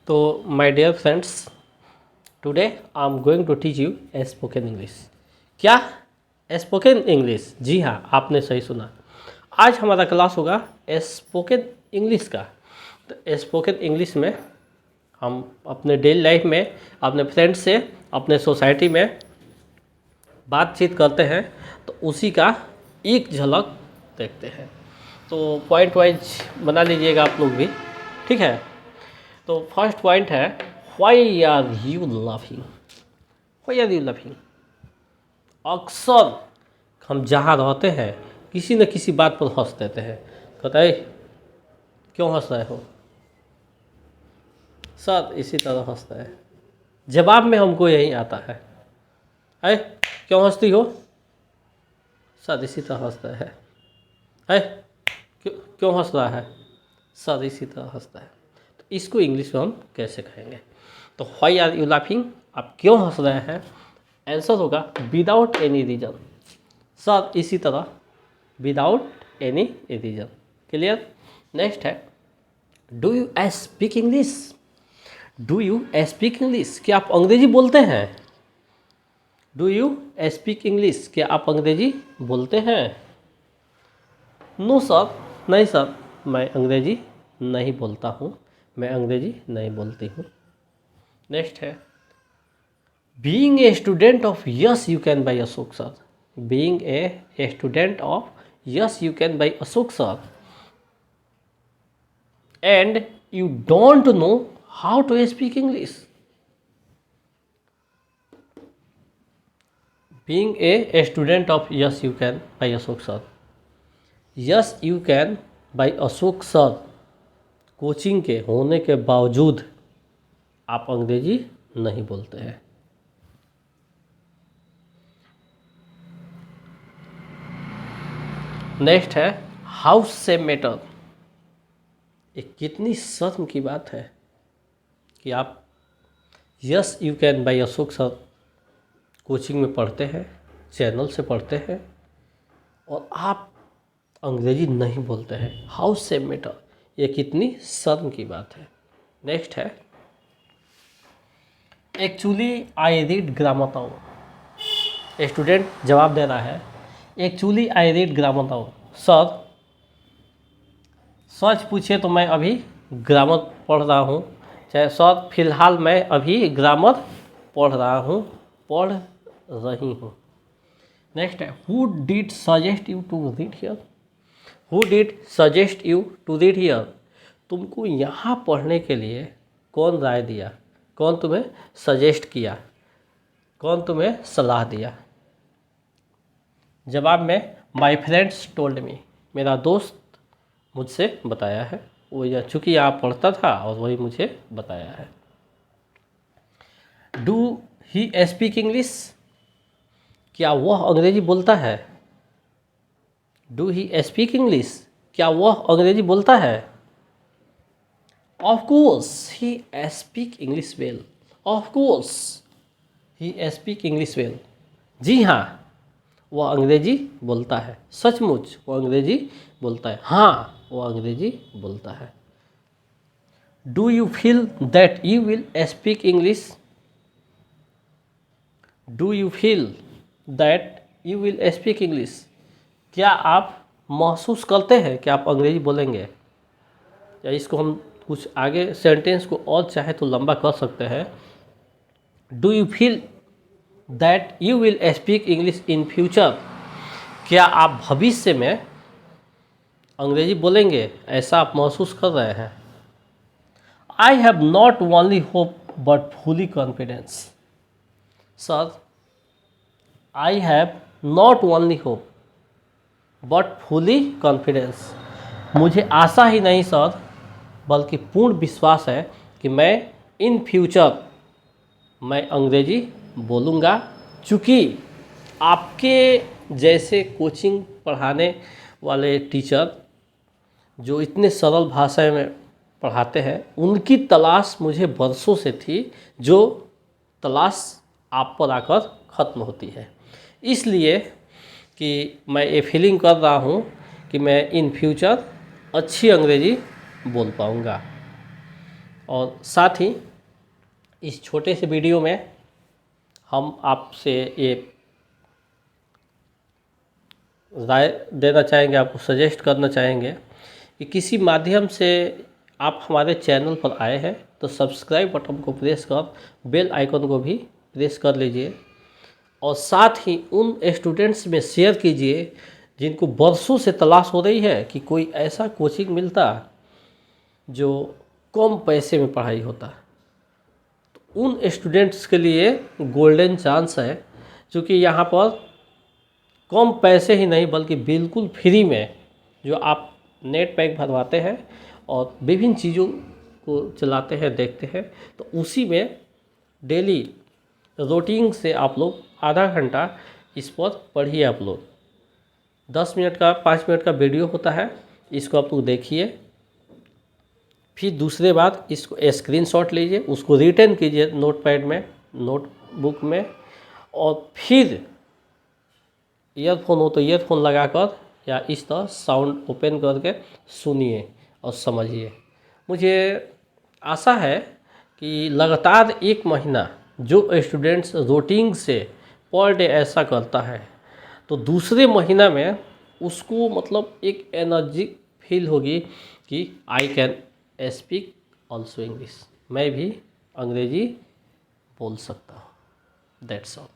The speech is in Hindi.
तो my dear friends, today I am going to teach you spoken English. क्या स्पोकन इंग्लिश? जी हाँ, आपने सही सुना। आज हमारा क्लास होगा स्पोकन इंग्लिश का। तो स्पोकन इंग्लिश में हम अपने डेली लाइफ में अपने फ्रेंड्स से, अपने सोसाइटी में बातचीत करते हैं, तो उसी का एक झलक देखते हैं। तो पॉइंट वाइज बना लीजिएगा आप लोग भी, ठीक है। तो फर्स्ट पॉइंट है, why are you laughing? Why are you laughing? अक्सर हम जहाँ रहते हैं किसी न किसी बात पर हंस देते हैं। कहते हैं क्यों हंस रहे हो सर? इसी तरह हंसता है। जवाब में हमको यही आता है, है क्यों हंसती हो सर? इसी तरह हंसता है। क्यों हंस रहा है सर? इसी तरह हंसता है। तो इसको इंग्लिश में हम कैसे कहेंगे? तो व्हाई आर यू लाफिंग, आप क्यों हंस रहे हैं? आंसर होगा विदाउट एनी रीजन। सर इसी तरह without any reason. Clear? Next है, do you speak English? Do you speak English? क्या आप अंग्रेजी बोलते हैं? Do you speak English? क्या आप अंग्रेजी बोलते हैं? नो सर, नहीं सर, मैं अंग्रेजी नहीं बोलता हूँ, मैं अंग्रेजी नहीं बोलती हूँ। नेक्स्ट है, being a student of yes you can by Ashok sir. Being a student of yes you can by Ashok sir and you don't know how to speak English. Being a student of yes you can by Ashok sir, yes you can by Ashok sir coaching के होने के बावजूद आप अंग्रेजी नहीं बोलते हैं। नेक्स्ट है, हाउस से मैटर। ये कितनी शर्म की बात है कि आप yes you can by Ashok sir coaching में पढ़ते हैं, चैनल से पढ़ते हैं, और आप अंग्रेजी नहीं बोलते हैं। हाउस से मैटर, ये कितनी शर्म की बात है। नेक्स्ट है, actually I read grammar now. Student जवाब दे रहा है, actually I read grammar now. Sir सच पूछे तो मैं अभी ग्रामर पढ़ रहा हूँ। चाहे सर फिलहाल मैं अभी ग्रामर पढ़ रहा हूँ, पढ़ रही हूँ। नेक्स्ट है, who did suggest you to read here? Who did suggest you to read here? तुमको यहाँ पढ़ने के लिए कौन राय दिया? कौन तुम्हें सजेस्ट किया? कौन तुम्हें सलाह दिया? जवाब में माय फ्रेंड्स टोल्ड मी, मेरा दोस्त मुझसे बताया है। वो या चूँकि यहाँ पढ़ता था और वही मुझे बताया है। Do he speak English? क्या वह अंग्रेजी बोलता है? Do he speak English? क्या वह अंग्रेजी बोलता है? Of course he speak English well. Of course he speak English well. जी हाँ, वह अंग्रेजी बोलता है। सचमुच वो अंग्रेजी बोलता है। हाँ, वो अंग्रेजी बोलता है। Do you feel that you will speak English? Do you feel that you will speak English? क्या आप महसूस करते हैं कि आप अंग्रेजी बोलेंगे? या इसको हम कुछ आगे सेंटेंस को और चाहे तो लंबा कर सकते हैं। Do you feel that you will speak English in future? क्या आप भविष्य में अंग्रेजी बोलेंगे, ऐसा आप महसूस कर रहे हैं? I have not only hope but fully confidence. Sir I have not only hope but fully confidence. मुझे आशा ही नहीं सर, बल्कि पूर्ण विश्वास है कि मैं इन फ्यूचर मैं अंग्रेजी बोलूँगा। चूँकि आपके जैसे कोचिंग पढ़ाने वाले टीचर जो इतने सरल भाषा में पढ़ाते हैं, उनकी तलाश मुझे बरसों से थी, जो तलाश आप पर आकर ख़त्म होती है। इसलिए कि मैं ये फीलिंग कर रहा हूँ कि मैं इन फ्यूचर अच्छी अंग्रेजी बोल पाऊँगा। और साथ ही इस छोटे से वीडियो में हम आपसे ये राय देना चाहेंगे, आपको सजेस्ट करना चाहेंगे कि किसी माध्यम से आप हमारे चैनल पर आए हैं तो सब्सक्राइब बटन को प्रेस कर बेल आइकन को भी प्रेस कर लीजिए और साथ ही उन स्टूडेंट्स में शेयर कीजिए जिनको बरसों से तलाश हो रही है कि कोई ऐसा कोचिंग मिलता जो कम पैसे में पढ़ाई होता। तो उन स्टूडेंट्स के लिए गोल्डन चांस है, क्योंकि यहाँ पर कम पैसे ही नहीं बल्कि बिल्कुल फ्री में जो आप नेट पैक भरवाते हैं और विभिन्न चीज़ों को चलाते हैं, देखते हैं, तो उसी में डेली रूटीन से आप लोग आधा घंटा इस पर पढ़िए। आप लोग 10 मिनट का 5 मिनट का वीडियो होता है, इसको आप लोग देखिए, फिर दूसरे बात इसको स्क्रीनशॉट लीजिए, उसको रिटर्न कीजिए नोटपैड में, नोटबुक में, और फिर ईयरफोन हो तो ईयरफोन लगाकर या इस तरह साउंड ओपन करके सुनिए और समझिए। मुझे आशा है कि लगातार 1 महीना जो स्टूडेंट्स रूटीन से पर डे ऐसा करता है तो दूसरे महीना में उसको मतलब एक एनर्जी फील होगी कि I can speak also English, मैं भी अंग्रेजी बोल सकता हूँ। That's all.